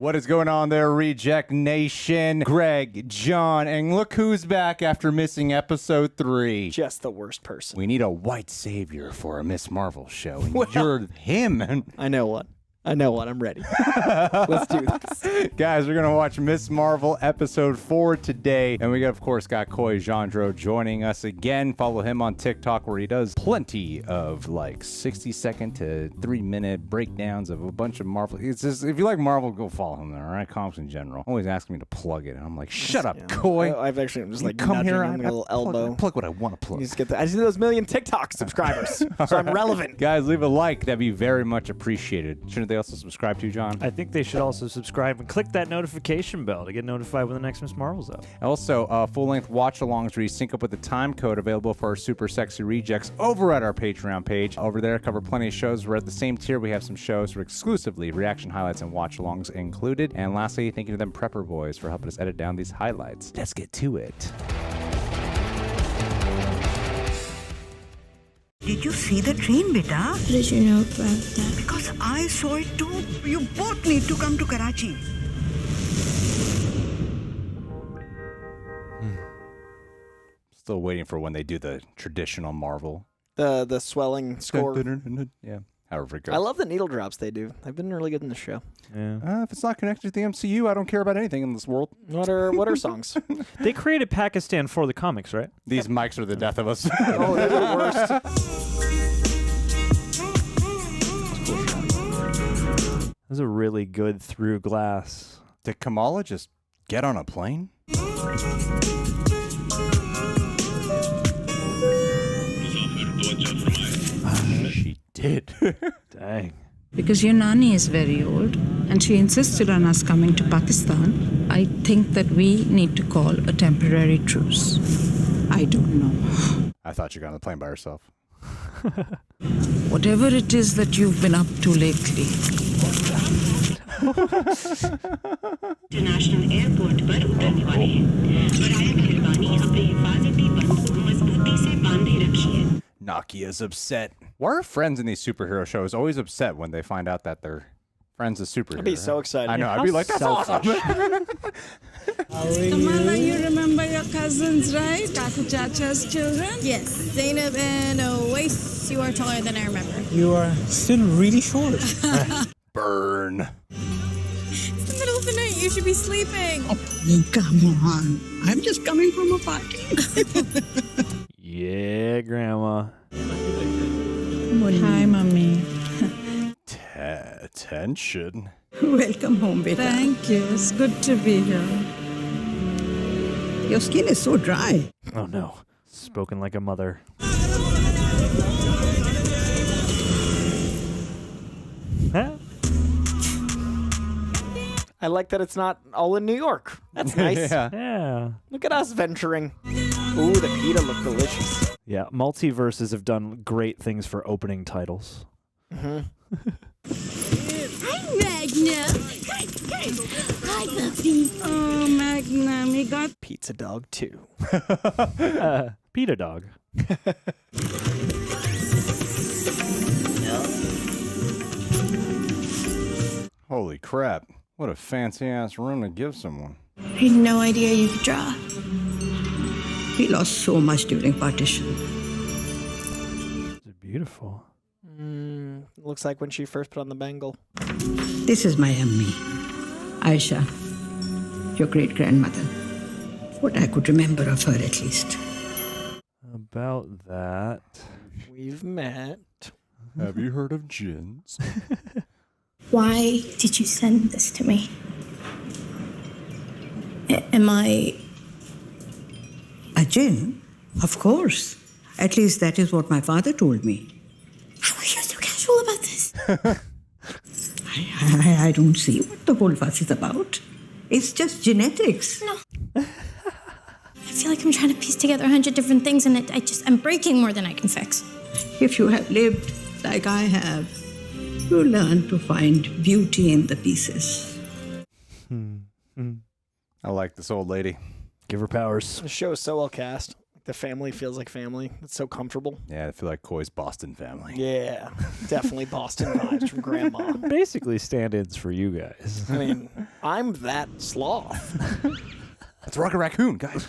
What is going on there, Reject Nation? Greg, John, and look who's back after missing episode 3. Just the worst person. We need a white savior for a Miss Marvel show, and you're him. I know what. I'm ready. Let's do this. Guys, we're going to watch Miss Marvel episode 4 today. And we, of course, got Coy Jandreau joining us again. Follow him on TikTok where he does plenty of like 60-second to 3-minute breakdowns of a bunch of Marvel. It's just, if you like Marvel, go follow him there, all right? Comics in general. Always asking me to plug it. And I'm like, shut up, Coy. I'm just like come here, him with a little elbow. Plug what I want to plug. You just get I just need those million TikTok subscribers. So I'm relevant. Guys, leave a like. That'd be very much appreciated. Shouldn't they also subscribe to, John? I think they should also subscribe and click that notification bell to get notified when the next Miss Marvel's up. Also, full-length watch-alongs where you sync up with the time code available for our super sexy rejects over at our Patreon page. Over there, cover plenty of shows. We're at the same tier. We have some shows for exclusively reaction highlights and watch-alongs included. And lastly, thank you to them Prepper Boys for helping us edit down these highlights. Let's get to it. Did you see the train, beta? Did you know about that? Because I saw it too. You both need to come to Karachi. Still waiting for when they do the traditional Marvel. The swelling score. Yeah, however it goes. I love the needle drops they do. They've been really good in the show. Yeah. If it's not connected to the MCU, I don't care about anything in this world. What are songs? They created Pakistan for the comics, right? These mics are the death of us. Oh, they're the worst. This is a really good through glass. Did Kamala just get on a plane? She did. Dang. Because your nanny is very old and she insisted on us coming to Pakistan, I think that we need to call a temporary truce. I don't know. I thought you got on the plane by herself. Whatever it is that you've been up to lately. International airport पर उतरने वाले हैं। बराए मेहरबानी अपने हिफाजती बंद को मजबूती से बांधे रखिए। Nakia's upset. Why are friends in these superhero shows always upset when they find out that their friend's a superhero? I'd be so excited. I know. I'd be like, that's awesome. Kamala, you remember your cousins, right? Kaku Chacha's children? Yes, Zainab and Oais, you are taller than I remember. You are still really short. Burn. It's the middle of the night, you should be sleeping. Oh, come on. I'm just coming from a party. Yeah, Grandma. Hi, Mommy. Attention. Welcome home, beta. Thank you. It's good to be here. Your skin is so dry. Oh no. Spoken like a mother. Huh? I like that it's not all in New York. That's nice. Yeah. Yeah. Look at us venturing. Ooh, the pita look delicious. Yeah, multiverses have done great things for opening titles. Hi, Magna. Hi, Puppy. Oh, Magnum, he got Pizza dog too. Pita dog. Holy crap. What a fancy-ass room to give someone. I had no idea you could draw. He lost so much during partition. It's beautiful. Looks like when she first put on the bangle. This is my Ammi, Aisha, your great-grandmother. What I could remember of her, at least. About that. We've met. Have you heard of gins? Why did you send this to me? Am I... A jinn? Of course. At least that is what my father told me. How are you so casual about this? I don't see what the whole fuss is about. It's just genetics. No. I feel like I'm trying to piece together 100 different things and I'm breaking more than I can fix. If you have lived like I have, you learn to find beauty in the pieces. I like this old lady. Give her powers. The show is so well cast. the family feels like family. It's so comfortable. Yeah, I feel like Coy's Boston family. Yeah, definitely Boston vibes from Grandma. Basically stand-ins for you guys. I mean, I'm that sloth. That's Rocket Raccoon, guys.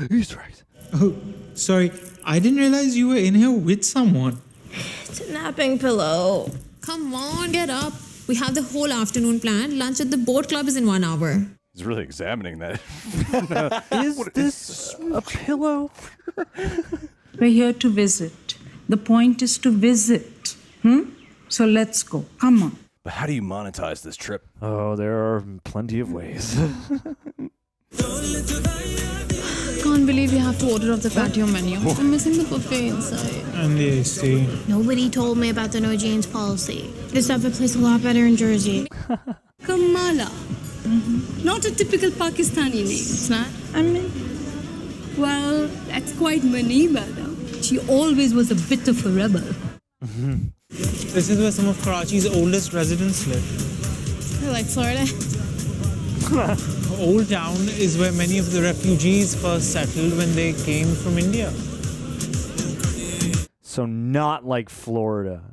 Easter eggs. Oh, sorry. I didn't realize you were in here with someone. It's a napping pillow. Come on, get up. We have the whole afternoon planned. Lunch at the boat club is in 1 hour. He's really examining that. Is this a pillow? We're here to visit. The point is to visit. So let's go. Come on. But how do you monetize this trip? Oh, there are plenty of ways. Can't believe you have to order off the patio menu. I'm missing the buffet inside. And the AC. Nobody told me about the no jeans policy. This other place a lot better in Jersey. Kamala. Not a typical Pakistani name. It's not? I mean, Well, that's quite Maniba, though. She always was a bit of a rebel. This is where some of Karachi's oldest residents live. I like Florida. Old Town is where many of the refugees first settled when they came from India. So not like Florida.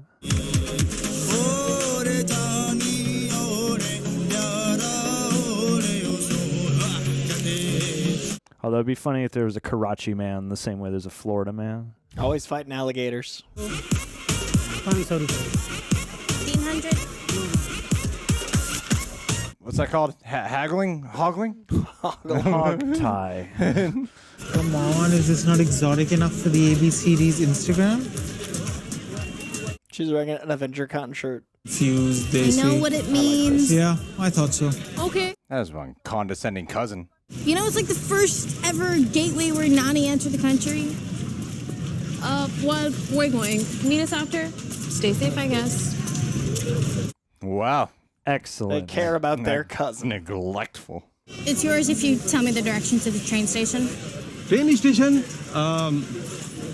Although it'd be funny if there was a Karachi man the same way there's a Florida man. Always fighting alligators. 1500. What's that called? Haggling? Hoggling? Hog tie. Come on, is this not exotic enough for the ABCD's Instagram? She's wearing an Avenger cotton shirt. Fuse, they I know say. what it means. Yeah, I thought so. Okay. That was one condescending cousin. You know, it's like the first ever gateway where Nani entered the country. Well, we're going. Meet us after. Stay safe, I guess. Wow. They Excellent. care about their cousin. Neglectful. It's yours if you tell me the direction to the train station. Train station,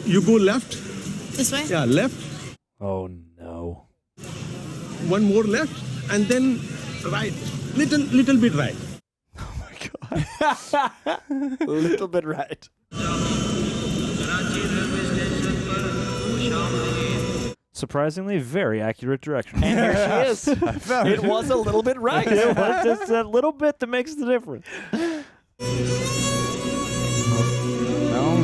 you go left. This way? Yeah, left. Oh no. One more left, and then right. Little bit right. A little bit right. Surprisingly, very accurate direction. And here she is. It was a little bit right. It was just that little bit that makes the difference. No.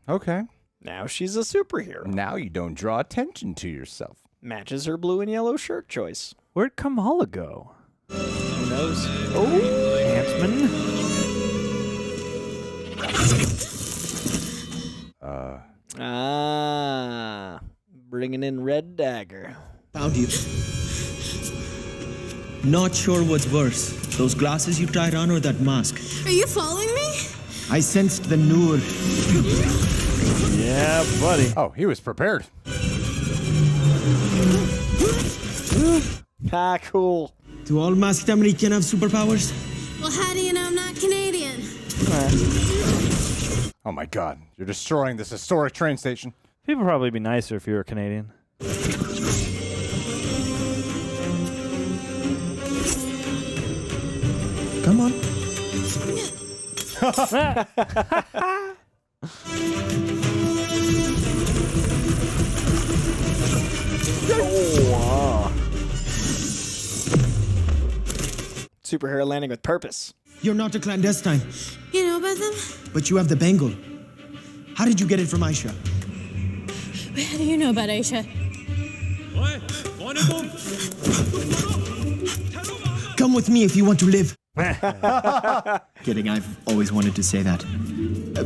Okay. Now she's a superhero. Now you don't draw attention to yourself. Matches her blue and yellow shirt choice. Where'd Kamala go? Who knows? Oh, Ant-Man. Bringing in Red Dagger. Found you. Not sure what's worse, those glasses you tried on or that mask. Are you following me? I sensed the Noor. Yeah, buddy. Oh, he was prepared. Ah, cool. Do all masked Americans have superpowers? Well, how do you know I'm not Canadian? Oh my god. You're destroying this historic train station. People would probably be nicer if you were Canadian. Come on. Superhero landing with purpose. You're not a clandestine, You know about them? but you have the Bangle. How did you get it from Aisha? How do you know about Aisha? Come with me if you want to live. Kidding, I've always wanted to say that.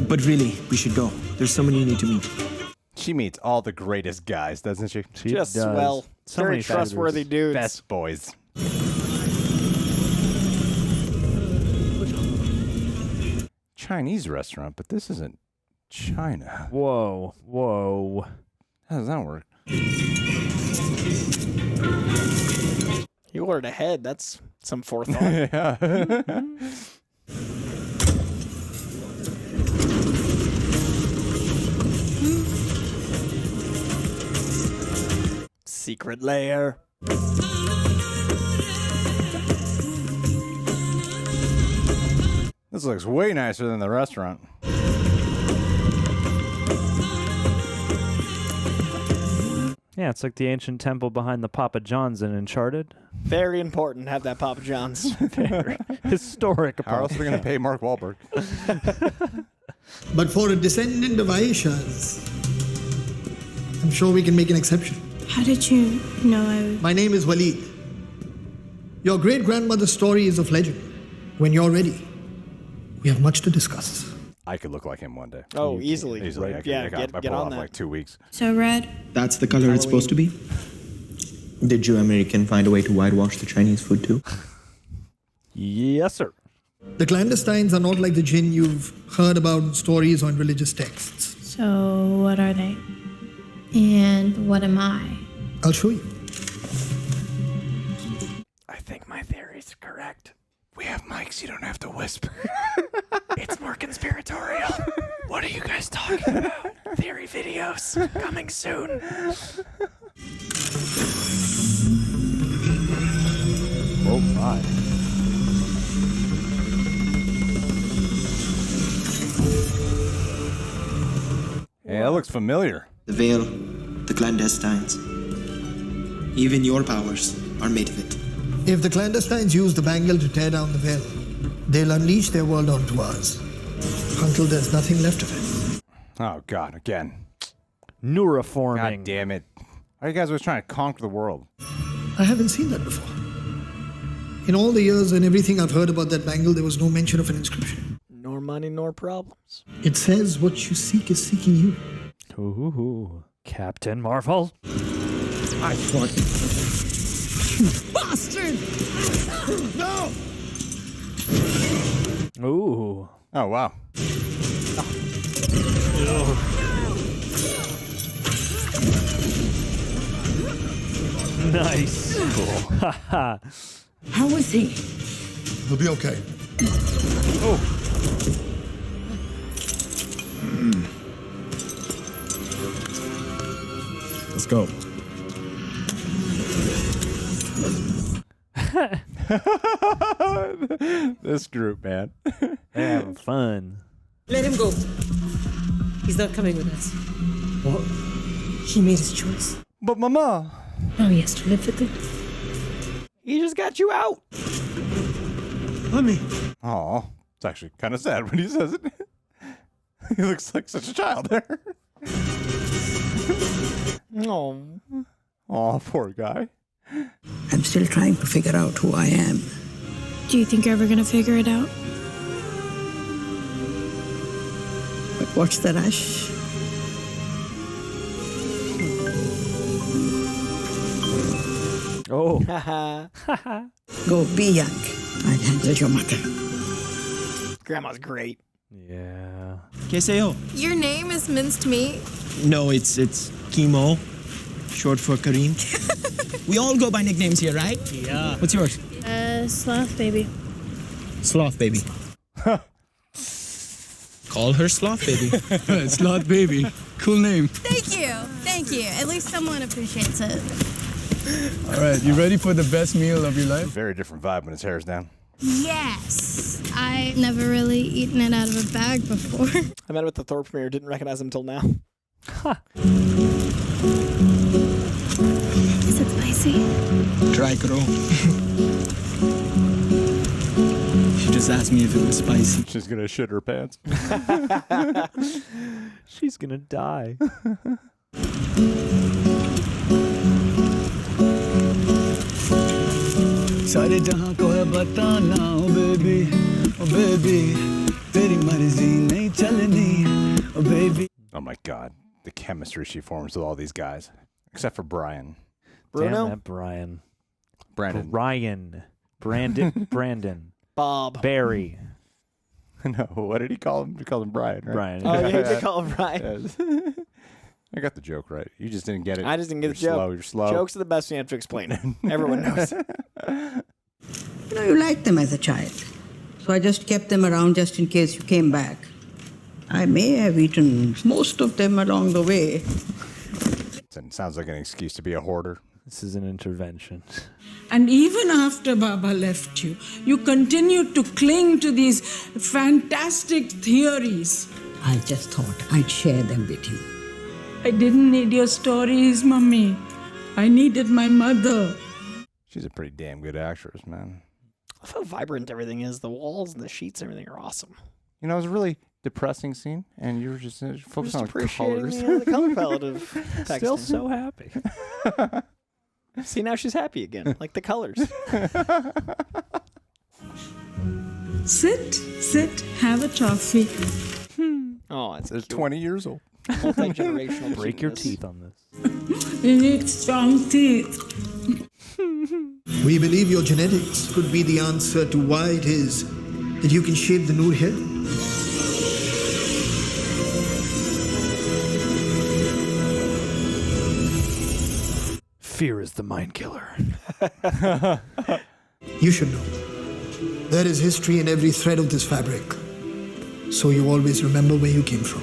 But really, we should go. There's someone you need to meet. She meets all the greatest guys, doesn't she? She Just does. swell. So Very many trustworthy shooters. dudes. Best boys. Chinese restaurant, but this isn't China. Whoa, whoa. How does that work? You ordered ahead. That's some forethought. Yeah. Secret lair. This This looks way nicer than the restaurant. Yeah, it's like the ancient temple behind the Papa John's in Uncharted. Very important to have that Papa John's. Very historic. How else are we going to pay Mark Wahlberg? But for a descendant of Aisha's, I'm sure we can make an exception. How did you know I was... My name is Waleed. Your great-grandmother's story is of legend. When you're ready, we have much to discuss. I could look like him one day. Oh, easily. Easily. Right. I could, Yeah, I got get pull on off that. like 2 weeks. So red? That's the color it's supposed to be? Did you American find a way to whitewash the Chinese food too? Yes, sir. The clandestines are not like the jinn you've heard about in stories or in religious texts. So what are they? And what am I? I'll show you. I think my theory's correct. We have mics, you don't have to whisper. It's more conspiratorial. What are you guys talking about? Theory videos coming soon. Oh my. Yeah, that looks familiar. The veil, the clandestines. Even your powers are made of it. If the clandestines use the Bangle to tear down the veil, they'll unleash their world onto ours until there's nothing left of it. Oh God, again. Neuroforming. God damn it. Why are you guys always trying to conquer the world? I haven't seen that before. In all the years and everything I've heard about that Bangle, there was no mention of an inscription. Nor money, nor problems. It says what you seek is seeking you. Ooh, Captain Marvel. I thought... Bastard! No! Ooh. Oh, wow. Nice. Cool. Haha. How is he? He'll be okay. Oh. Let's go. This group, man. They're having fun. Let him go. He's not coming with us. What? He made his choice. But Mama. Now he has to live with it. He just got you out. Honey. Oh, it's actually kind of sad when he says it. He looks like such a child there. No. Oh, poor guy. I'm still trying to figure out who I am. Do you think you're ever gonna figure it out? But what's the rush? Oh. Go be young. I'll handle your mother. Grandma's great. Yeah. Keseo? Your name is minced meat? No, it's Chemo, short for Kareem. We all go by nicknames here, right? Yeah. What's yours? Sloth baby. Sloth Baby. Call her Sloth Baby. Sloth Baby. Cool name. Thank you. Thank you. At least someone appreciates it. All right, you ready for the best meal of your life? Very different vibe when his hair's down. Yes. I've never really eaten it out of a bag before. I met him at the Thor premiere. Didn't recognize him until now. Is it spicy? Try karo. She just asked me if it was spicy. She's gonna shit her pants. She's gonna die. सारे जहां को है बताना ओ baby तेरी मर्जी नहीं चलनी ओ baby. Oh my God, the chemistry she forms with all these guys, except for Brian. Bruno? Damn that Brian. Brandon. Brandon. Bob. Barry. No, what did he call him? He called him Brian, right? Brian. Oh, yeah, he did call him Brian. Yes. I got the joke right. You just didn't get it. I just didn't get the You're joke. Slow. You're slow. Jokes are the best. You have to explain it. Everyone knows. You know, you liked them as a child. So I just kept them around just in case you came back. I may have eaten most of them along the way. It sounds like an excuse to be a hoarder. This is an intervention. And even after Baba left you, you continued to cling to these fantastic theories. I just thought I'd share them with you. I didn't need your stories, Mummy. I needed my mother. She's a pretty damn good actress, man. I love how vibrant everything is. The walls and the sheets, everything are awesome. You know, it was a really depressing scene, and you were just focused on the appreciating colors. the color palette of Paxton. Still so happy. See, now she's happy again, like the colors. Sit, have a toffee. Oh, it's They're 20 years old. Multi-generational. Break your cuteness. teeth on this. You need strong teeth. We believe your genetics could be the answer to why it is that you can shape the Noor here. Fear is the mind killer. You should know. There is history in every thread of this fabric, so you always remember where you came from.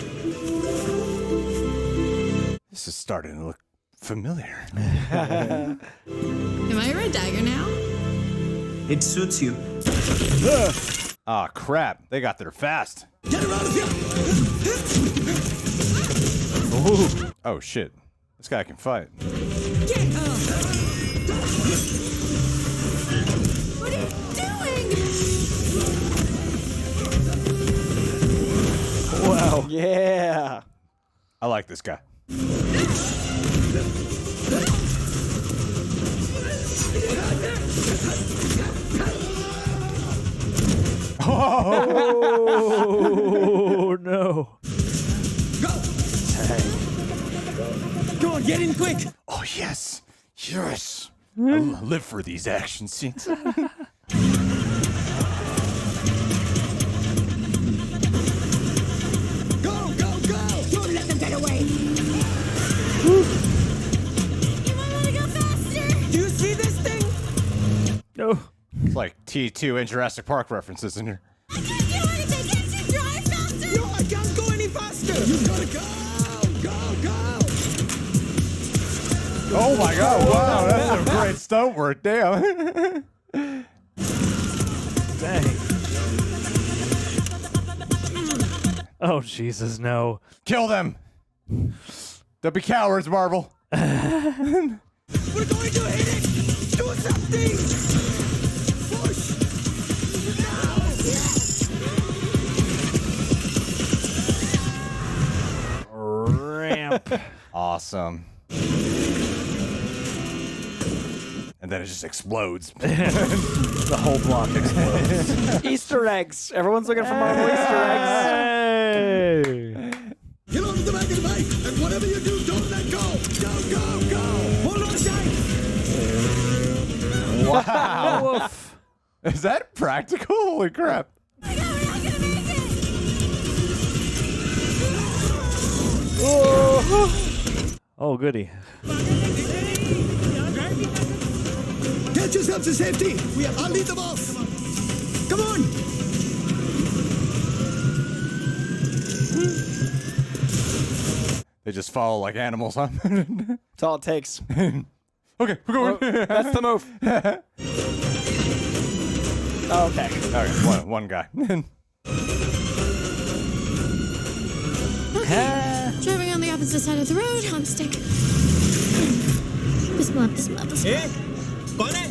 This is starting to look familiar. Am I a red dagger now? It suits you. Ah, crap. They got there fast. Get her out of here! Ooh. Oh, shit. This guy can fight. Get up! What are you doing? Wow. Yeah. I like this guy. Oh no! Go on, get in quick! Oh, yes. Yes. I live for these action scenes. Go, go, go! Don't let them get away! You might want to go faster! Do you see this thing? No. It's like T2 and Jurassic Park references in here. I can't do anything! Can't you drive faster? No, I can't go any faster! You gotta go! Go, go! Oh my god, wow, that's some great stunt work, damn. Dang. Oh, Jesus, no. Kill them. Don't be cowards, Marvel. We're going to hit it! Do something! Push! Ramp. Awesome. And then it just explodes. The whole block explodes. Easter eggs. Everyone's looking for Marvel Easter eggs. Hey. Get onto the back of the bike, and whatever you do, don't let go! Go, go, go! Hold on tight! Wow. Woof. Is that practical? Holy crap. Oh my god, we're not gonna make it! Oh, goody. Get yourself to safety! I'll lead them off! Come on! They just follow like animals, huh? That's all it takes. Okay, we're going. That's the move. Oh, okay. All right, one guy. Driving on the opposite side of the road, on stick. This one, this one, this one. Hey! Bunny!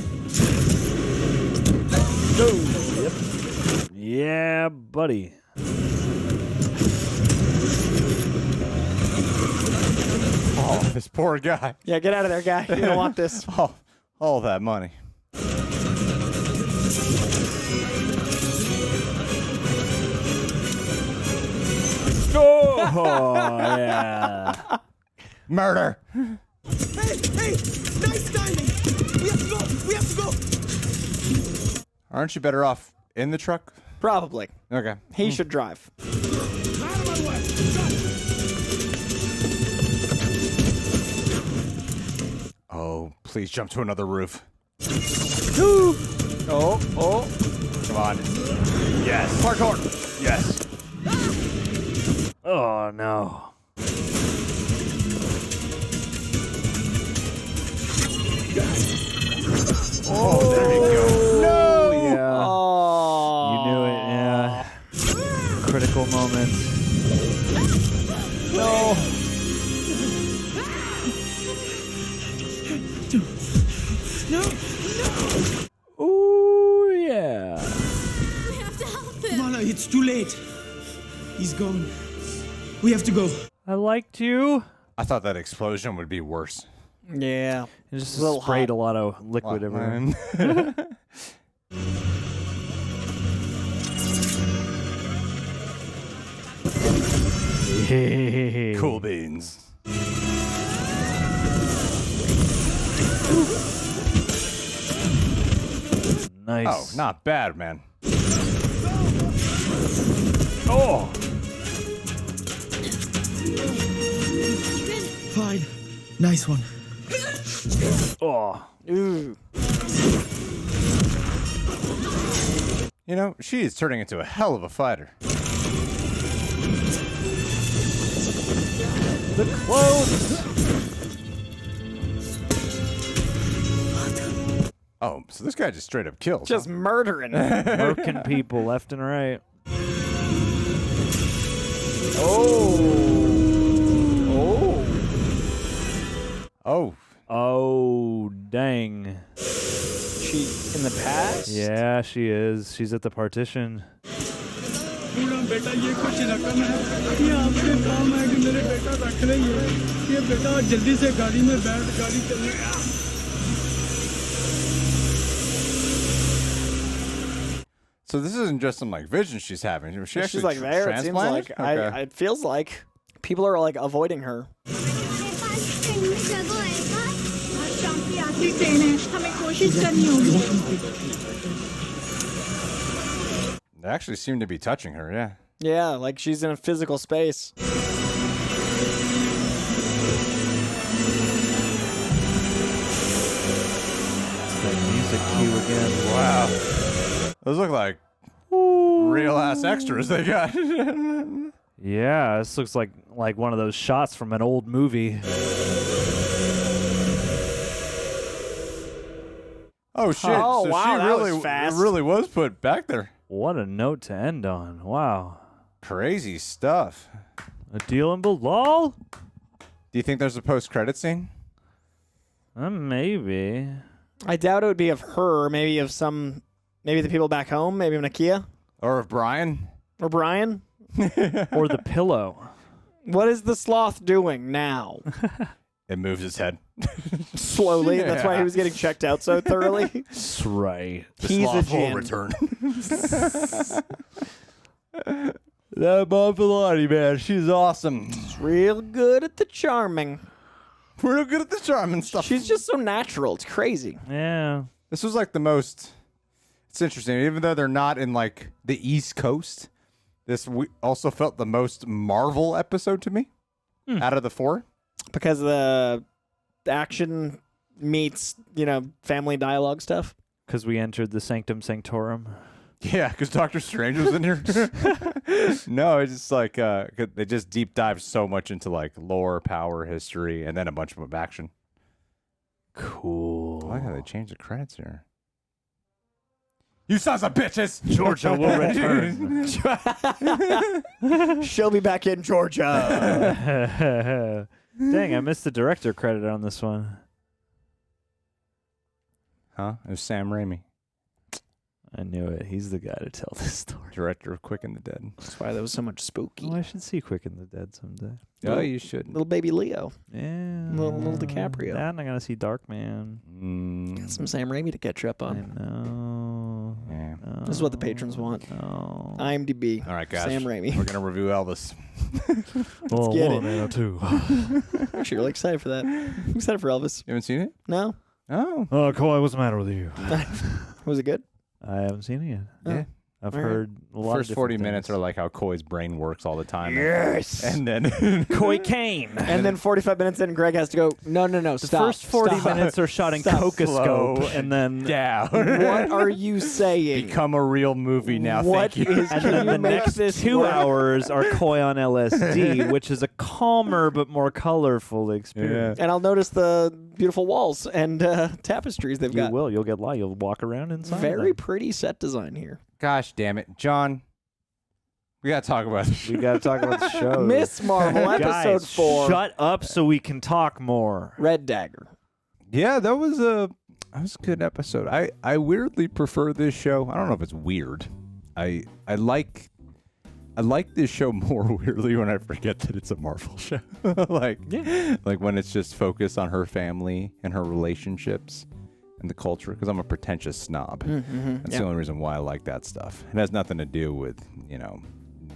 Yeah, buddy. Oh, this poor guy. Yeah, get out of there, guy. You don't want this. All that money. Oh, yeah. Murder. Hey, nice timing! We have to go! We have to go! Aren't you better off in the truck? Probably. Okay. He should drive. Out of my way! Oh, please jump to another roof. Oh. Come on. Yes. Parkour. Yes. Oh, no. Oh, there you go. No! Yeah. Oh. You knew it, yeah. Critical moment. No. Ooh, yeah. We have to help him. Kamala, it's too late. He's gone. We have to go. I liked you. I thought that explosion would be worse. Yeah. It just A little sprayed hot. a lot of liquid everywhere. Cool beans. Nice. Oh, not bad, man. Oh. Fine. Nice one. Oh. Ooh. You know, she is turning into a hell of a fighter. The clothes. Oh, so this guy just straight up kills. Just murdering. Murking people left and right. Oh. Oh, dang. She in the past? Yeah, she is. She's at the partition. बेटा ये कुछ रकम है ये आपके काम है कि मेरे बेटा रख रही है ये बेटा जल्दी से गाड़ी में बैठ गाड़ी चलने So this isn't just some like vision she's having. She actually She's like there. It seems like transplanted? it feels like people are like avoiding her. They actually seem to be touching her, yeah. Yeah, like she's in a physical space. That music cue again. Wow. Those look like real ass extras they got. Yeah, this looks like one of those shots from an old movie. Oh shit! Oh, so wow, she that really, was fast. really was put back there. What a note to end on. Wow. Crazy stuff. A deal in Bilal? Do you think there's a post-credit scene? Maybe. I doubt it would be of her. Maybe of some. Maybe the people back home. Maybe of Nakia Or of Brian? or Brian. Or the pillow. What is the sloth doing now? It moves its head. Slowly. That's why he Yeah. was getting checked out so thoroughly. That's right. The He's a sloth will gin. return. That Bob Pilati, man, she's awesome. Real good at the charming. Real good at the charming stuff. She's just so natural. It's crazy. Yeah. This was like the most. It's interesting, even though they're not in like the East Coast. This also felt the most Marvel episode to me out of the four. Because the action meets, family dialogue stuff. Because we entered the Sanctum Sanctorum. Yeah, because Doctor Strange was in here. No, it's just like they just deep dive so much into like lore, power, history, and then a bunch of action. Cool. I like how they changed the credits here. You sons of bitches! Georgia will return. She'll be back in Georgia. Dang, I missed the director credit on this one. Huh? It was Sam Raimi, I knew it. He's the guy to tell this story. director of Quick and the Dead. That's why there was so much spooky. Oh, I should see Quick and the Dead someday. Oh, you should. Little baby Leo. Yeah. Little DiCaprio. That and I gotta see Darkman. Got some Sam Raimi to catch up I on. know. Yeah. This is what the patrons want. No. IMDb. All right, guys. Sam Raimi. We're gonna review Elvis. Well, get one it. or two. I'm actually really excited for that. I'm excited for Elvis. You haven't seen it? No? Oh. Oh, Coy, what's the matter with you? Was it good? I haven't seen it yet. Yeah. I've heard a lot First of 40 different minutes things. are like how Coy's brain works all the time. Yes! And then Coy Kane. And then 45 minutes in, Greg has to go, no, The stop. first 40 stop. minutes are shot in Stop. Cocoscope, Slow and then down. What are you saying? Become a real movie now. What Thank you. is- and Can then you the make next this 2 work? hours are Coy on LSD, which is a calmer but more colorful experience. And I'll notice the beautiful walls and tapestries they've You got. will. You'll get light. You'll walk around inside. Very pretty set design here. Gosh damn it, John. We gotta talk about this. We got to talk about the show. Miss Marvel, episode Guys, 4. shut up so we can talk more. Red Dagger. Yeah, that was a good episode. I weirdly prefer this show. I don't know if it's weird. I like this show more weirdly when I forget that it's a Marvel show. like when it's just focused on her family and her relationships and the culture, because I'm a pretentious snob. That's the only reason why I like that stuff. It has nothing to do with,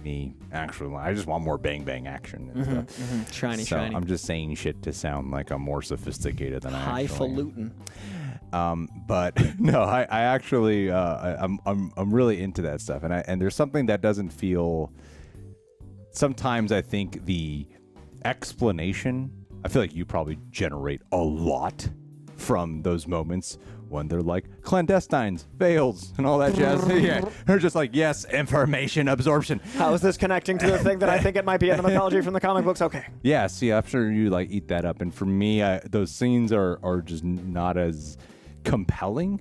me actually. I just want more bang bang action and stuff. Shiny, so shiny. I'm just saying shit to sound like I'm more sophisticated than I actually am. Highfalutin. But no, I actually I'm really into that stuff, and there's something that doesn't feel. Sometimes I think the explanation. I feel like you probably generate a lot from those moments when they're like clandestines, veils, and all that jazz. Yeah, they're just like, yes, information absorption. How is this connecting to the thing that I think it might be in the mythology from the comic books? Okay. Yeah, see, I'm sure you like eat that up, and for me, those scenes are just not as compelling.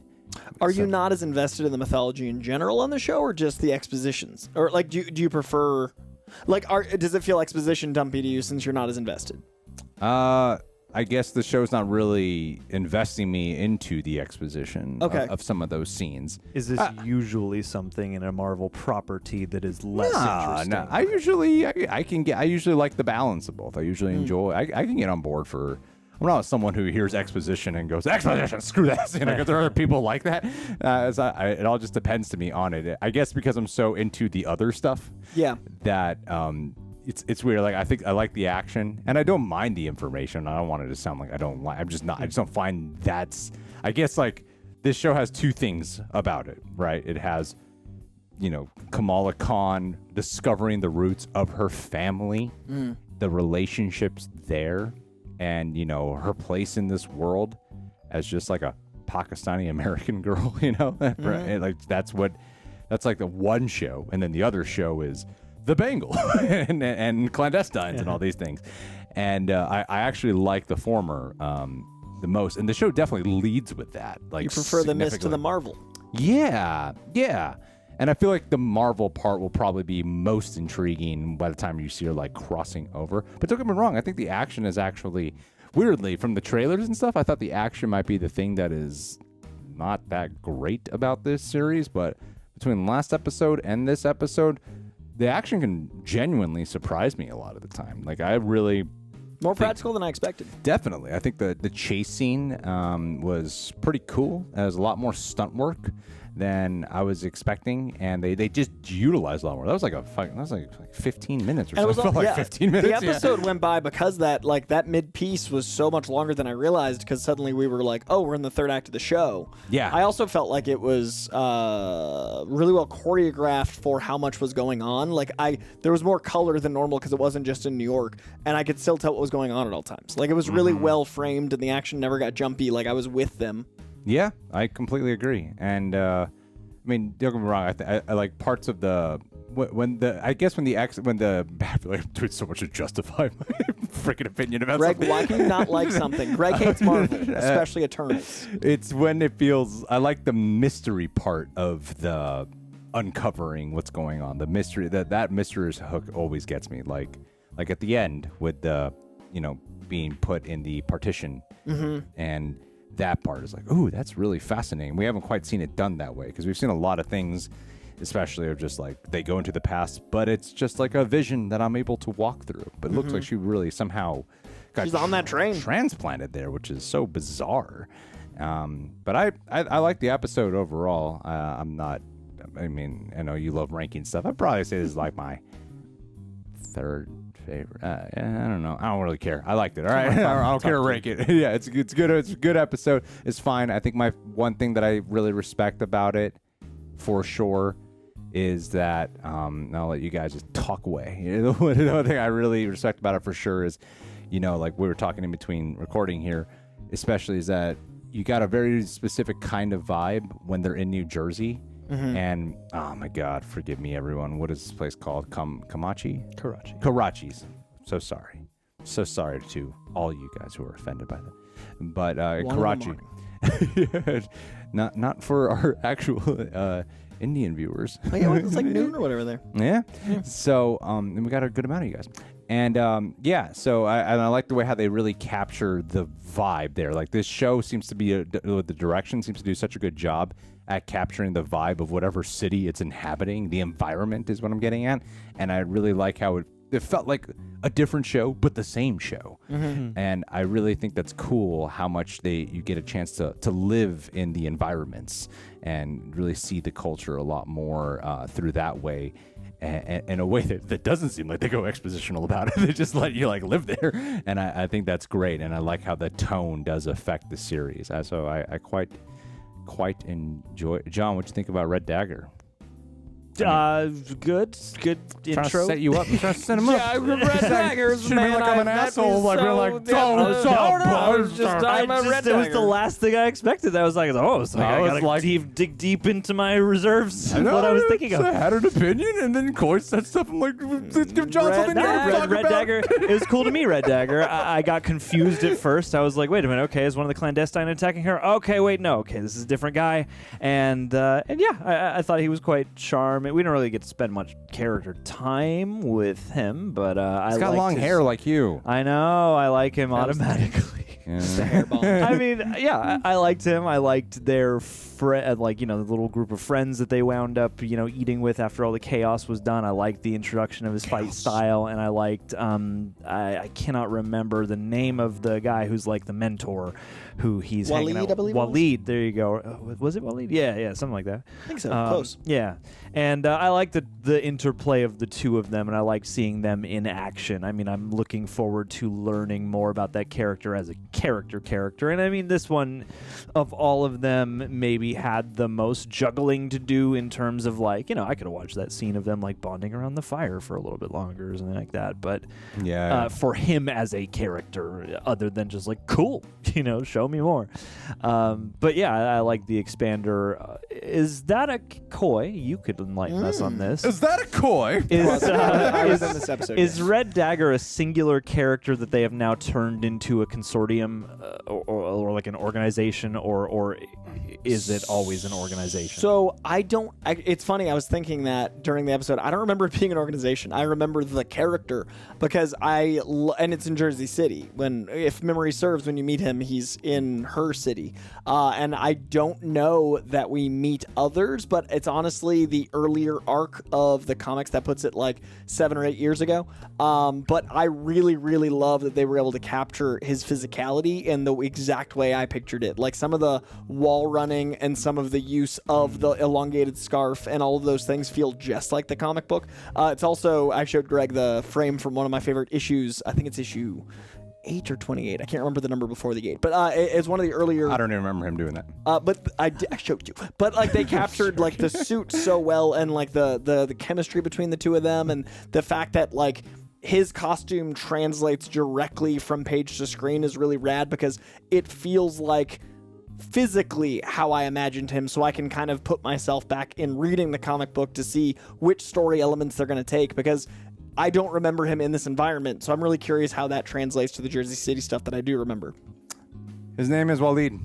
Are you not as invested in the mythology in general on the show, or just the expositions? Or like, do you prefer, like, does it feel exposition dumpy to you since you're not as invested? I guess the show's not really investing me into the exposition of some of those scenes. Is this usually something in a Marvel property that is less interesting? No. I usually like the balance of both. I usually enjoy. I can get on board for. I'm not someone who hears exposition and goes exposition. Screw that. Because there are other people like that. It all just depends to me on it. I guess because I'm so into the other stuff. Yeah. That it's weird. Like I think I like the action, and I don't mind the information. I don't want it to sound like I don't like. I'm just not. I just don't find that's. I guess like this show has two things about it, right? It has, Kamala Khan discovering the roots of her family, the relationships there, and her place in this world as just like a Pakistani American girl. Right? Like that's like the one show, and then the other show is the Bangle and Clandestines and all these things. And I actually like the former the most. And the show definitely leads with that. Like, you prefer the Mist to the Marvel. Yeah. And I feel like the Marvel part will probably be most intriguing by the time you see her like crossing over. But don't get me wrong, I think the action is actually, weirdly, from the trailers and stuff, I thought the action might be the thing that is not that great about this series. But between the last episode and this episode, the action can genuinely surprise me a lot of the time. Like, I really... More practical than I expected. Definitely. I think the chase scene was pretty cool. It was a lot more stunt work than I was expecting, and they just utilized a lot more. That was like 15 minutes or something. It felt like 15 minutes. The episode went by because that mid-piece was so much longer than I realized, because suddenly we were like, oh, we're in the third act of the show. Yeah. I also felt like it was really well choreographed for how much was going on. Like, there was more color than normal because it wasn't just in New York, and I could still tell what was going on at all times. Like, it was really well framed, and the action never got jumpy. Like, I was with them. Yeah, I completely agree. And I mean, don't get me wrong. I like parts of the when I feel like I'm doing so much to justify my freaking opinion about Greg, something. why can you not like something? Greg hates Marvel, especially Eternals. It's when it feels. I like the mystery part of the uncovering what's going on. The mystery that mystery's hook always gets me. Like at the end with the being put in the partition and. That part is like, ooh, that's really fascinating. We haven't quite seen it done that way, because we've seen a lot of things, especially of just like they go into the past, but it's just like a vision that I'm able to walk through. But it looks like she really somehow got she's on that train transplanted there, which is so bizarre. But I like the episode overall. I'm not. I mean, I know you love ranking stuff. I'd probably say this is like my third favorite. I don't know. I don't really care. I liked it. All right. I don't care to rank it. Yeah, it's good. It's a good episode. It's fine. I think my one thing that I really respect about it, for sure, is that and I'll let you guys just talk away. Another thing I really respect about it for sure is, like we were talking in between recording here, especially is that you got a very specific kind of vibe when they're in New Jersey. And oh my God, forgive me, everyone. What is this place called? Karachi. Karachi's. So sorry to all you guys who are offended by that. But Karachi, not for our actual Indian viewers. Oh, yeah, it's like noon or whatever there. Yeah. So and we got a good amount of you guys. And so I like the way how they really capture the vibe there. Like this show seems to be the direction seems to do such a good job at capturing the vibe of whatever city it's inhabiting. The environment is what I'm getting at, and I really like how it felt like a different show but the same show. And I really think that's cool how much you get a chance to live in the environments and really see the culture a lot more through that way. In a way that doesn't seem like they go expositional about it. They just let you live there, and I think that's great. And I like how the tone does affect the series. So I quite enjoy. John, what do you think about Red Dagger? Good intro. Trying to set you up. Trying to set him up. Yeah, Red Dagger's should be like I'm an asshole. Like we're like, it was the last thing I expected. I was like, I gotta dig deep into my reserves. I know, what I was thinking of. I had an opinion, and then Coy said stuff. I'm like, let's give John something to Red Dagger. It was cool to me, Red Dagger. I got confused at first. I was like, wait a minute. Okay, is one of the clandestine attacking her? Okay, wait, no. Okay, this is a different guy. And yeah, I thought he was quite charming. We don't really get to spend much character time with him, but he's got long hair like you. I know. I like him automatically. Just a hair ball. I mean, yeah, I liked him. I liked their the little group of friends that they wound up, eating with after all the chaos was done. I liked the introduction of his fight style, and I liked I cannot remember the name of the guy who's like the mentor, who he's hanging out with. I believe Waleed, there you go. Was it Waleed? Yeah, something like that. I think so. Close. Yeah, and I like the interplay of the two of them, and I like seeing them in action. I mean, I'm looking forward to learning more about that character as a character, and I mean, this one of all of them maybe had the most juggling to do in terms of I could have watched that scene of them bonding around the fire for a little bit longer or something like that, but for him as a character, other than just cool, show me more. But yeah, I like the expander. Is that a Coy? You could enlighten us on this. Is that a Coy? I was in this episode. Is Red Dagger a singular character that they have now turned into a consortium or like an organization, or is it always an organization? So it's funny, I was thinking that during the episode. I don't remember it being an organization. I remember the character because and it's in Jersey City. If memory serves, when you meet him, he's in her city. And I don't know that we meet others, but it's honestly the earlier arc of the comics that puts it 7 or 8 years ago. But I really, really love that they were able to capture his physicality in the exact way I pictured it. Like some of the wall running and some of the use of the elongated scarf and all of those things feel just like the comic book. It's also, I showed Greg the frame from one of my favorite issues. I think it's issue 8 or 28. I can't remember the number before the 8, but it's one of the earlier. I don't even remember him doing that. But I showed you. But they captured the suit so well, and the chemistry between the two of them, and the fact that his costume translates directly from page to screen is really rad, because it feels like physically how I imagined him, so I can kind of put myself back in reading the comic book to see which story elements they're going to take, because I don't remember him in this environment, so I'm really curious how that translates to the Jersey City stuff that I do remember. His name is Waleed.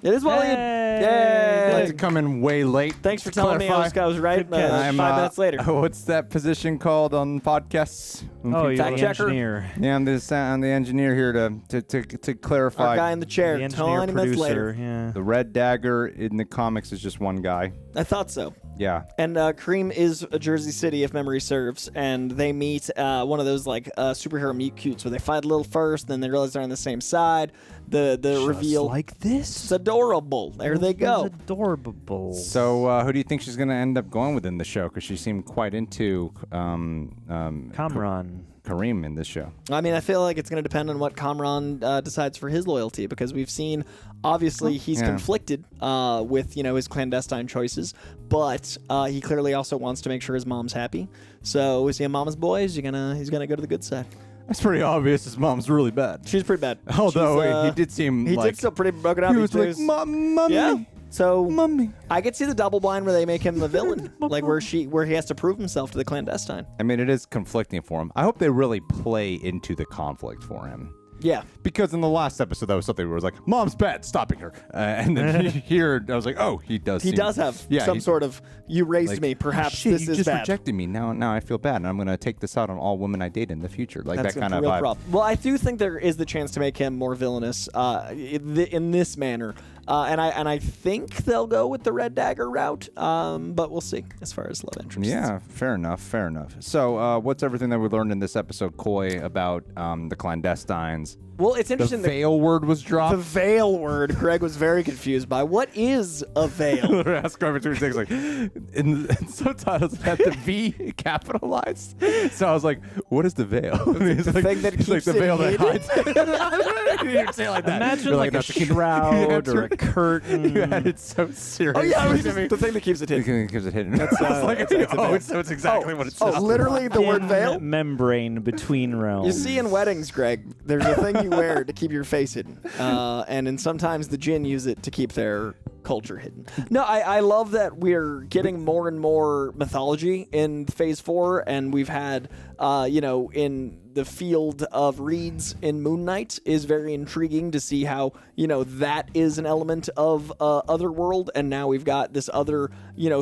It is Waleed. Yay! I'd like to come in way late. Thanks for telling me I was right 5 minutes later. What's that position called on podcasts? You're the engineer. Yeah, I'm the engineer here to clarify. Our guy in the chair. The engineer, 20 minutes later. Yeah. The Red Dagger in the comics is just one guy. I thought so. Yeah. And Kareem is a Jersey City, if memory serves, and they meet one of those superhero meet cutes where they fight a little first, then they realize they're on the same side. The just reveal like this. It's adorable. There they go. It's adorable. So who do you think she's going to end up going with in the show? Because she seemed quite into Kamran. Kareem in this show? I mean, I feel like it's going to depend on what Kamran decides for his loyalty, because we've seen, obviously, he's conflicted with, his clandestine choices, but he clearly also wants to make sure his mom's happy. So is he a mama's boy? He's gonna go to the good side. That's pretty obvious. His mom's really bad. She's pretty bad. Although he did seem he did still pretty broken up. He was like, Mommy. Yeah. So Mommy. I could see the double blind where they make him the villain, like where he has to prove himself to the clandestine. I mean, it is conflicting for him. I hope they really play into the conflict for him. Yeah. Because in the last episode, that was something where it was like, Mom's bad, stopping her. And then here, I was like, oh, he does have some sort of, you raised me, perhaps shit, this you is just bad. rejected me. Now I feel bad, and I'm going to take this out on all women I date in the future. Like That's that kind a of real vibe. problem. Well, I do think there is the chance to make him more villainous in this manner. And I think they'll go with the Red Dagger route, but we'll see as far as love interest. Yeah, fair enough. So what's everything that we learned in this episode, Coy, about the clandestines? Well, it's interesting. The veil word was dropped. The veil word, Greg was very confused by. What is a veil? Ask over 2 things like in subtitles it had the V capitalized. So I was like, "What is the veil?" It's the thing that keeps like the it veil that hidden? hides. You didn't say it like that. Imagine You're like a that's to keep- shroud or a curtain. You had it so serious. Oh yeah, the thing that keeps it hidden. It keeps it hidden. That's, I was like, that's a veil. so it's exactly what it says. Oh, literally the word veil? Membrane between realms. You see in weddings, Greg, there's a thing you wear to keep your face hidden. And sometimes the jinn use it to keep their culture hidden. No, I love that we're getting more and more mythology in Phase 4, and we've had, in the field of reeds in Moon Knight is very intriguing to see how, that is an element of Otherworld, and now we've got this other,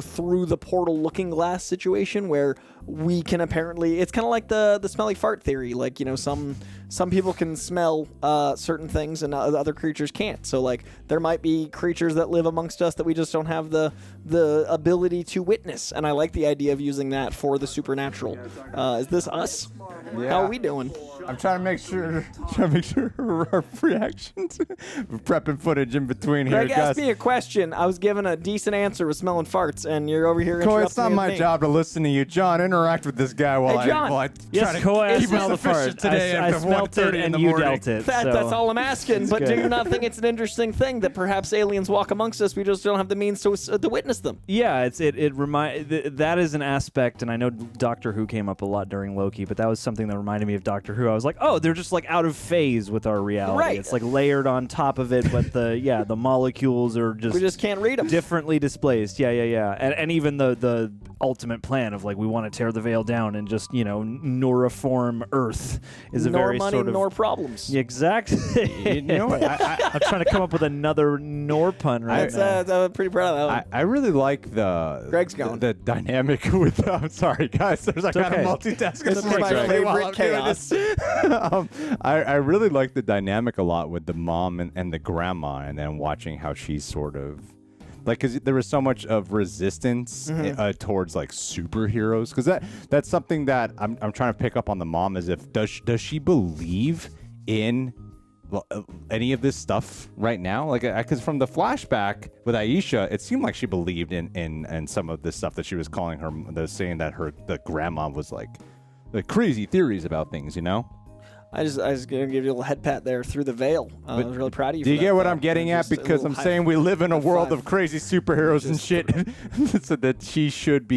through the portal looking glass situation where we can apparently, it's kind of like the smelly fart theory, like, some people can smell certain things and other creatures can't. So like there might be creatures that live amongst us that we just don't have the ability to witness, and I like the idea of using that for the supernatural. Is this us? Yeah. How are we doing? I'm trying to make sure our reactions. We're prepping footage in between Greg here, asked guys. me a question. I was given a decent answer with smelling farts, and you're over here Coy, interrupting it's not me my with job to listen to you. John, interact with this guy while Hey, John. I Yes, try to Coy, I keep smell the us efficient fart. today I after smelt 1:30 it in and the you morning. dealt it. That's all I'm asking. It's But do good. you not think it's an interesting thing that perhaps aliens walk amongst us? We just don't have the means to witness them. Yeah, that is an aspect, and I know Doctor Who came up a lot during Loki, but that was something that reminded me of Doctor Who. I was like, oh, they're just like out of phase with our reality. Right. It's like layered on top of it, but the molecules are We just can't read them. differently displaced. Yeah. And even the ultimate plan of like we want to tear the veil down and just Nora-form Earth is a Nor very money, sort of nor problems. Exactly. You know what? I'm trying to come up with another Nor pun right now. I'm pretty proud of that one. I really like the Greg's going. the dynamic with. I'm sorry, guys. There's kind okay. of multitasking. This is my favorite chaos. I really like the dynamic a lot with the mom and the grandma, and then watching how she's sort of like, because there was so much of resistance towards like superheroes, because that's something that I'm trying to pick up on the mom, is if does she believe in any of this stuff right now? Like, because from the flashback with Aisha, it seemed like she believed in some of this stuff that she was calling her, saying that the grandma was like crazy theories about things, I just gonna give you a little head pat there through the veil. I was really proud of you. Do you for get that, what though. I'm getting at? Just a Because little I'm high- saying we live in a world five. of crazy superheroes and shit, so that she should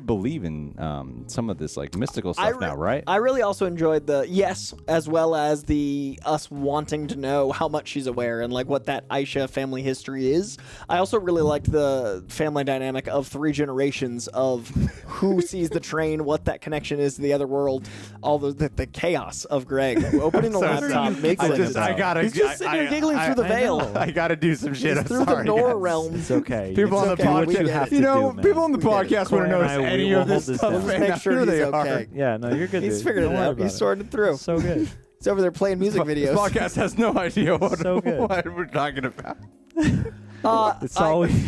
believe in some of this like mystical stuff now, right? I really also enjoyed as well as the us wanting to know how much she's aware and like what that Aisha family history is. I also really liked the family dynamic of 3 generations of who sees the train, what that connection is to the other world, all the chaos of Greg opening the laptop, he's just sitting there giggling through the veil. I gotta do some shit. He's I'm through sorry, the Nora guys. realm. It's okay. People on the okay. We get podcast, it. people on the podcast Coy wouldn't and notice I, we any will of this hold this stuff. down. man. Make I'm sure they he's are. okay. Yeah, no, you're good. He's dude. figured Don't it worry out. about He's it. sorted through. So good. He's over there playing music videos. This podcast has no idea what we're talking about. It's always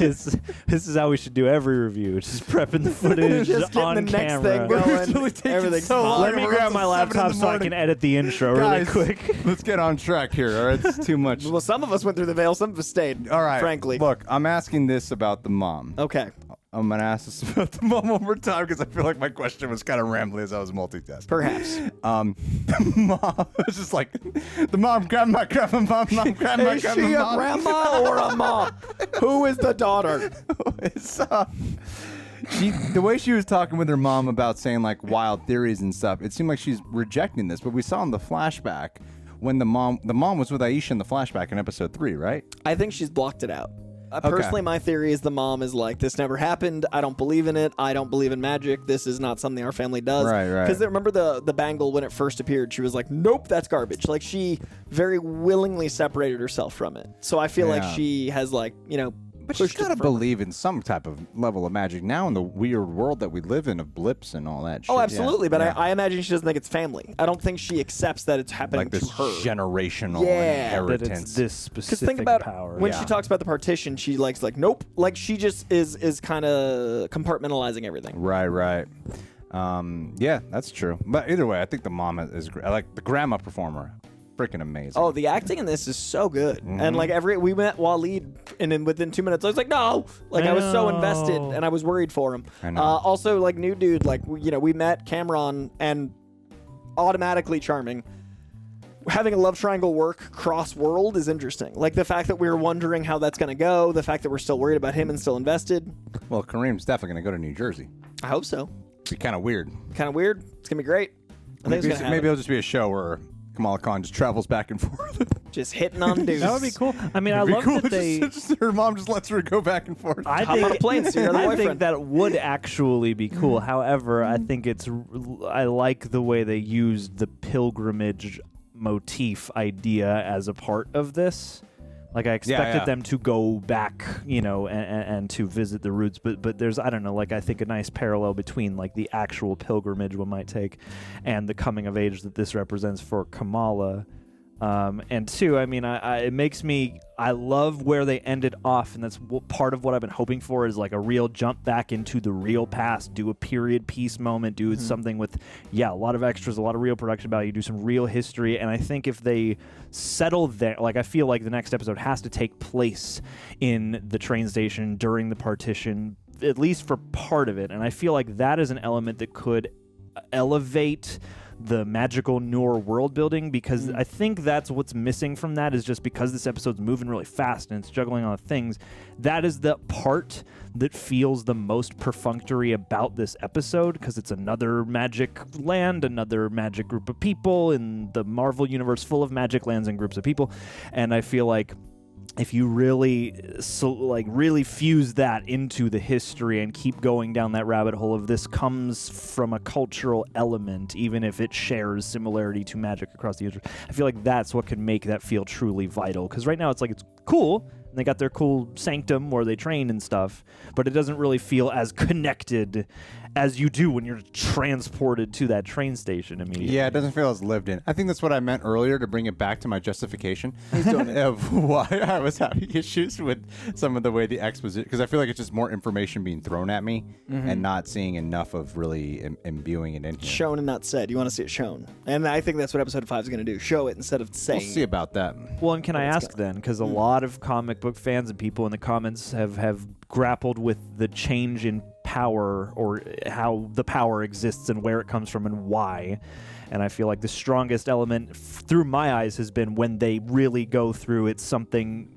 this is how we should do every review. Just prepping the footage Just getting on the next camera. thing going. Really taking Everything's so fine. long. Let me We're grab up my till 7 in laptop the so I morning. can edit the intro really Guys, quick. Let's get on track here. All right, it's too much. Well, some of us went through the veil, some of us stayed. All right. Frankly. Look, I'm asking this about the mom. Okay. I'm gonna ask this about the mom one more time because I feel like my question was kind of rambly as I was multitasking. Perhaps. The mom was just like the mom, grandma, grandma, mom, grandma, Is grandma, she a mom. grandma or a mom? Who is the daughter? The way she was talking with her mom about saying like wild theories and stuff, it seemed like she's rejecting this. But we saw in the flashback when the mom was with Aisha in the flashback in episode 3, right? I think she's blocked it out. Okay. Personally, my theory is the mom is like, this never happened. I don't believe in it. I don't believe in magic. This is not something our family does. Right. Because remember the Bangle when it first appeared, she was like, nope, that's garbage. Like she very willingly separated herself from it. So I feel like she has like, But you gotta believe in some type of level of magic now in the weird world that we live in of blips and all that shit. Oh, absolutely. Yeah. But I imagine she doesn't think it's family. I don't think she accepts that it's happening Like this to her. generational That inheritance. this specific Because think about power. when she talks about the partition, she like nope. Like she just is kind of compartmentalizing everything. Right. Yeah, that's true. But either way, I think the mom is like the grandma performer. Freaking amazing. Oh, the acting in this is so good. And like we met Waleed, and then within 2 minutes, I was like, no! Like I was so invested, and I was worried for him. I know. Also, like new dude, like we met Kamran, and automatically charming. Having a love triangle work cross world is interesting. Like the fact that we were wondering how that's gonna go, the fact that we're still worried about him and still invested. Well, Kareem's definitely gonna go to New Jersey. I hope so. It'd be kind of weird. Kind of weird. It's gonna be great. I think it's gonna happen. Maybe it'll just be a show where Kamala Khan just travels back and forth. Just hitting on dudes. That would be cool. I mean, I It'd be love cool. that they. Just her mom just lets her go back and forth. I Hop on a plane, see your other I think boyfriend. that would actually be cool. However, I think I like the way they used the pilgrimage motif idea as a part of this. Like I expected them to go back, and to visit the roots, but there's I don't know, like I think a nice parallel between like the actual pilgrimage one might take, and the coming of age that this represents for Kamala. And two, I mean, it makes me. I love where they ended off, and that's part of what I've been hoping for is like a real jump back into the real past. Do a period piece moment. Do something with, a lot of extras, a lot of real production value. Do some real history, and I think if they settle there, like I feel like the next episode has to take place in the train station during the partition, at least for part of it, and I feel like that is an element that could elevate the magical Noor world building, because I think that's what's missing from that is just because this episode's moving really fast and it's juggling on things. That is the part that feels the most perfunctory about this episode, because it's another magic land, another magic group of people in the Marvel universe full of magic lands and groups of people. And I feel like if you really really fuse that into the history and keep going down that rabbit hole of this comes from a cultural element, even if it shares similarity to magic across the universe, I feel like that's what can make that feel truly vital. Because right now it's like it's cool, and they got their cool sanctum where they train and stuff, but it doesn't really feel as connected as you do when you're transported to that train station immediately. Yeah, it doesn't feel as lived in. I think that's what I meant earlier to bring it back to my justification of why I was having issues with some of the way the exposition, because I feel like it's just more information being thrown at me and not seeing enough of really imbuing it in here. Shown and not said. You want to see it shown, and I think that's what episode 5 is going to do. Show it instead of saying. We'll see about that. Well, and can I ask then, because a lot of comic book fans and people in the comments have grappled with the change in power, or how the power exists and where it comes from and why. And I feel like the strongest element through my eyes has been when they really go through it's something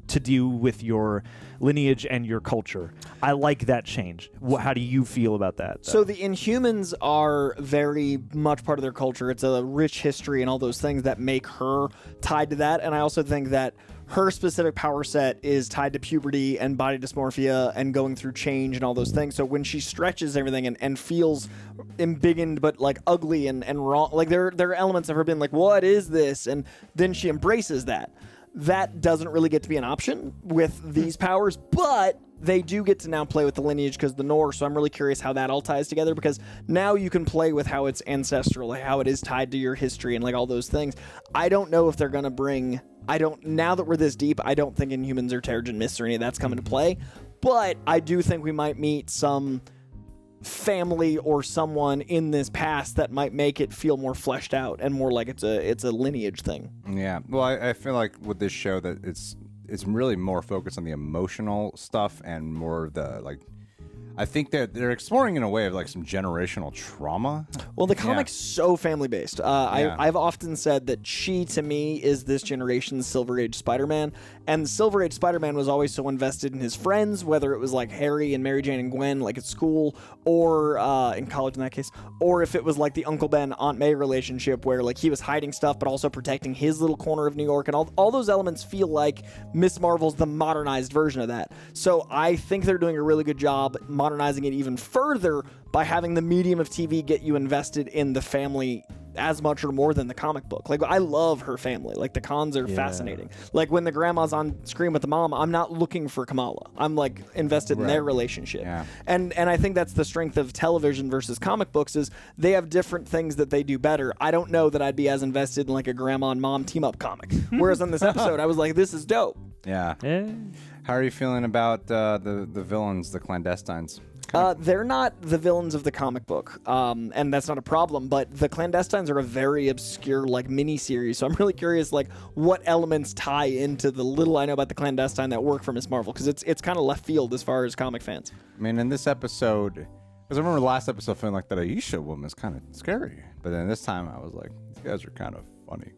to do with your lineage and your culture. I like that change. How do you feel about that, though? So the Inhumans are very much part of their culture. It's a rich history and all those things that make her tied to that. And I also think that her specific power set is tied to puberty and body dysmorphia and going through change and all those things. So when she stretches everything and feels embiggened but like ugly and wrong, like there are elements of her being like, what is this? And then she embraces that. That doesn't really get to be an option with these powers, but they do get to now play with the lineage because the Noor, so I'm really curious how that all ties together, because now you can play with how it's ancestral, like how it is tied to your history and like all those things. I don't know if they're going to bring... now that we're this deep, I don't think Inhumans or Terrigen Mists or any of that's coming to play, but I do think we might meet some family or someone in this past that might make it feel more fleshed out and more like it's a lineage thing. Yeah, well, I feel like with this show that it's really more focused on the emotional stuff and more of the like I think that they're exploring in a way of like some generational trauma. Well, the comic's so family based. I've often said that she, to me, is this generation's Silver Age Spider-Man. And Silver Age Spider-Man was always so invested in his friends, whether it was like Harry and Mary Jane and Gwen, like at school, or in college in that case, or if it was like the Uncle Ben, Aunt May relationship where like he was hiding stuff but also protecting his little corner of New York. And all those elements feel like Miss Marvel's the modernized version of that. So I think they're doing a really good job modernizing it even further by having the medium of TV get you invested in the family as much or more than the comic book. Like, I love her family. Like, the Khans are fascinating. Like, when the grandma's on screen with the mom, I'm not looking for Kamala. I'm, like, invested in their relationship. Yeah. And I think that's the strength of television versus comic books is they have different things that they do better. I don't know that I'd be as invested in, like, a grandma and mom team-up comic. Whereas on this episode, I was like, this is dope. Yeah. How are you feeling about the villains, the Clandestines? They're not the villains of the comic book, and that's not a problem, but the Clandestines are a very obscure, like, mini-series, so I'm really curious, like, what elements tie into the little I know about the Clandestine that work for Miss Marvel, because it's kind of left field as far as comic fans. I mean, in this episode, because I remember the last episode feeling like that Aisha woman is kind of scary, but then this time I was like, these guys are kind of funny.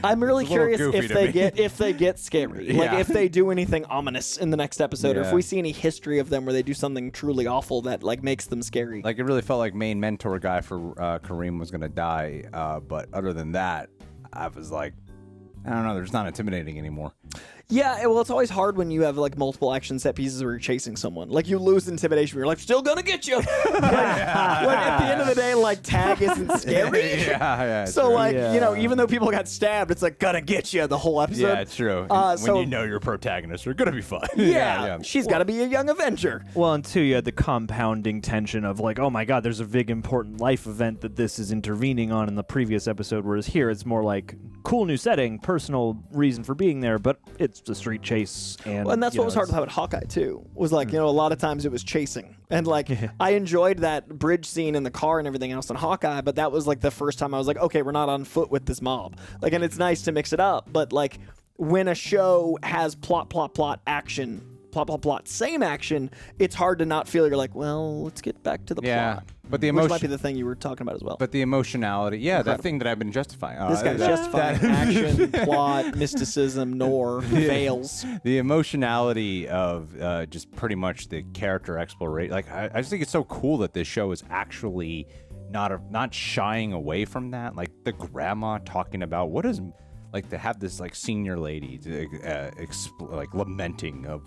I'm really curious if they get scary, like if they do anything ominous in the next episode, or if we see any history of them where they do something truly awful that like makes them scary. Like it really felt like main mentor guy for Kareem was gonna die, but other than that, I was like, I don't know, they're just not intimidating anymore. Yeah, well, it's always hard when you have like multiple action set pieces where you're chasing someone. Like you lose intimidation, you're like, still gonna get you. When at the end of the day, like tag isn't scary. So like you know, even though people got stabbed, it's like gonna get you the whole episode. Yeah, it's true. When you know your protagonists are gonna be fun. She's got to be a young Avenger. Well, and two, you had the compounding tension of like, oh my God, there's a big important life event that this is intervening on in the previous episode, whereas here it's more like cool new setting, personal reason for being there, but it's the street chase. And that's what was hard about Hawkeye too, was like, you know, a lot of times it was chasing. And like, I enjoyed that bridge scene in the car and everything else in Hawkeye, but that was like the first time I was like, okay, we're not on foot with this mob. Like, and it's nice to mix it up, but like when a show has plot, action, plot, same action, it's hard to not feel you're like, well, let's get back to the plot. But the which might be the thing you were talking about as well. But the emotionality, that thing that I've been justifying. This guy's justifying action, plot, mysticism, veils. The emotionality of just pretty much the character exploration. Like I just think it's so cool that this show is actually not shying away from that. Like the grandma talking about what is like to have this like senior lady like lamenting of.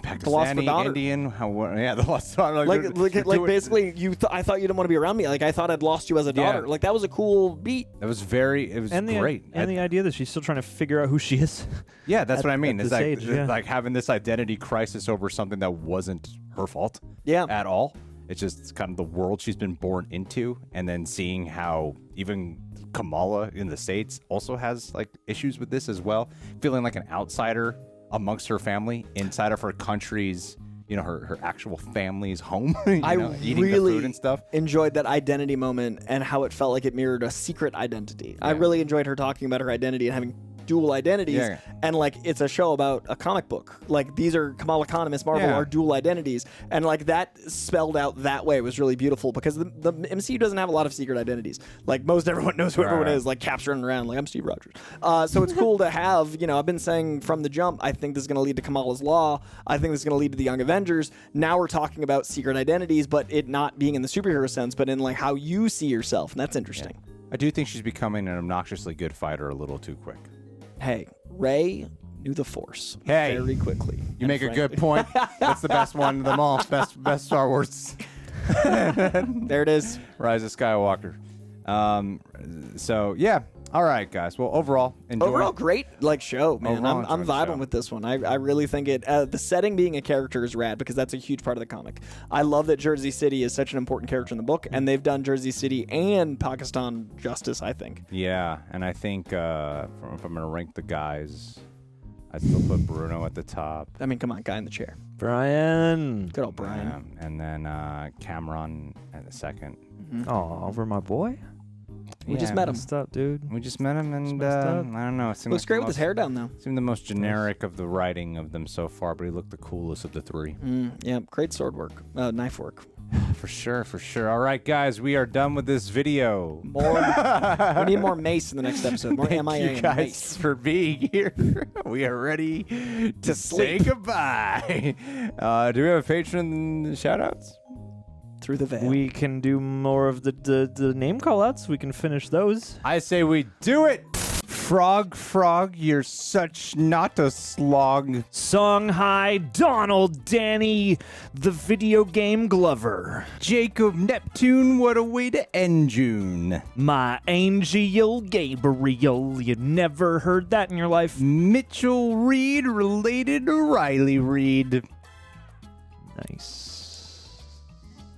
Pakistani, Indian, the lost daughter. Like basically, I thought you didn't want to be around me. Like I thought I'd lost you as a daughter. Like that was a cool beat. It was great. And the idea that she's still trying to figure out who she is. Yeah, that's what I mean. It's like having this identity crisis over something that wasn't her fault. At all. It's just kind of the world she's been born into, and then seeing how even Kamala in the States also has like issues with this as well, feeling like an outsider amongst her family inside of her country's, you know, her actual family's home. Eating the food and stuff. Enjoyed that identity moment and how it felt like it mirrored a secret identity. I really enjoyed her talking about her identity and having dual identities, and like it's a show about a comic book. Like these are Kamala Khan and Miss Marvel are dual identities, and like that spelled out that way was really beautiful because the MCU doesn't have a lot of secret identities. Like most everyone knows who everyone is, like Cap's running around like I'm Steve Rogers. So it's cool to have, you know, I've been saying from the jump, I think this is going to lead to Kamala's Law. I think this is going to lead to the Young Avengers. Now we're talking about secret identities, but it not being in the superhero sense, but in like how you see yourself, and that's interesting. I do think she's becoming an obnoxiously good fighter a little too quick. Hey, Rey knew the Force very quickly. You make a good point. That's the best one of them all. Best Star Wars. There it is. Rise of Skywalker. So yeah. All right, guys. Well, overall great like show, man. I'm vibing with this one. I really think it. The setting being a character is rad because that's a huge part of the comic. I love that Jersey City is such an important character in the book, and they've done Jersey City and Pakistan justice, I think. Yeah, and I think if I'm gonna rank the guys, I'd still put Bruno at the top. I mean, come on, guy in the chair. Brian. Good old Brian. And then Kamran at the second. Oh, over my boy? We just met him. Messed up, dude. We just met him, and messed I up. don't know. It seemed Looks like great the with his most- hair down, though. Seemed the most generic of the writing of them so far, but he looked the coolest of the three. Yeah, great sword work. Knife work. For sure, for sure. All right, guys, we are done with this video. More. We need more mace in the next episode. More Thank MIA you and guys mace. for being here. We are ready to say sleep. goodbye. Do we have a patron shout-outs? Through the veil. We can do more of the name call-outs. We can finish those. I say we do it. Frog, you're such not a slog. Songhai, Donald, Danny, the video game Glover. Jacob Neptune, what a way to end June. My angel Gabriel. You never heard that in your life? Mitchell Reed, related to Riley Reed. Nice.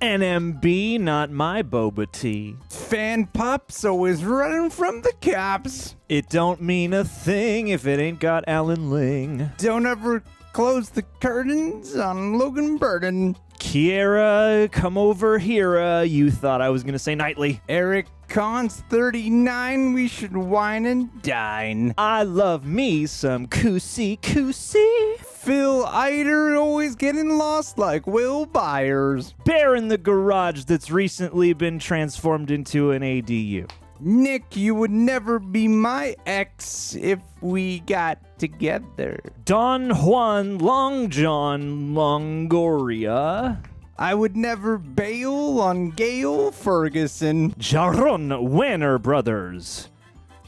NMB, not my boba tea. Fan Pops, always running from the cops. It don't mean a thing if it ain't got Alan Ling. Don't ever close the curtains on Logan Burden. Kiera, come over here. You thought I was going to say nightly. Eric Cons 39, we should wine and dine. I love me some Kusi Kusi. Phil Eider, always getting lost like Will Byers. Bear in the garage that's recently been transformed into an ADU. Nick, you would never be my ex if we got together. Don Juan Long John Longoria. I would never bail on Gail Ferguson. Jaron Wenner Brothers.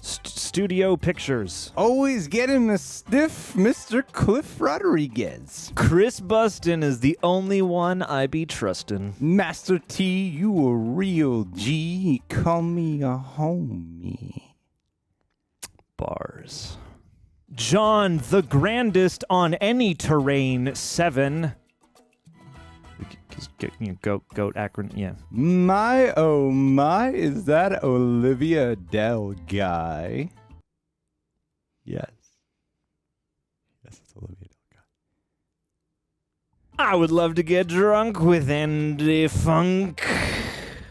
Studio Pictures. Always getting a stiff Mr. Cliff Rodriguez. Chris Buston is the only one I be trustin'. Master T, you a real G. Call me a homie. Bars. John, the grandest on any terrain, 7. Goat acronym, yeah. My, oh my, is that Olivia Del Guy? Yes. Yes, it's Olivia Del Guy. I would love to get drunk with Andy Funk.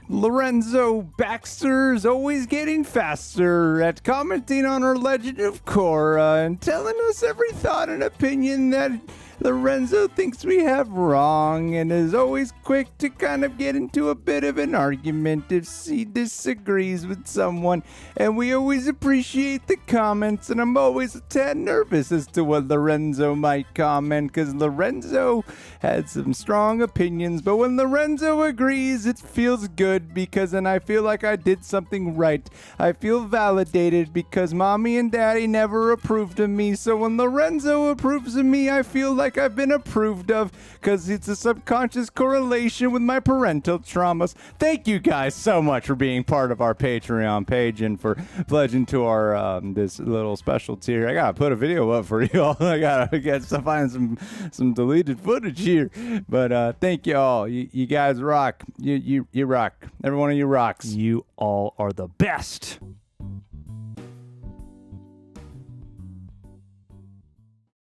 Lorenzo Baxter's always getting faster at commenting on our Legend of Korra and telling us every thought and opinion that Lorenzo thinks we have wrong, and is always quick to kind of get into a bit of an argument if he disagrees with someone. And we always appreciate the comments, and I'm always a tad nervous as to what Lorenzo might comment, because Lorenzo had some strong opinions. But when Lorenzo agrees, it feels good, because then I feel like I did something right. I feel validated because mommy and daddy never approved of me. So when Lorenzo approves of me, I feel like I've been approved of, because it's a subconscious correlation with my parental traumas. Thank you guys so much for being part of our Patreon page and for pledging to our this little special tier. I gotta put a video up for you all. I gotta find some deleted footage here, but thank you all. You guys rock. You rock. Every one of you rocks. You all are the best.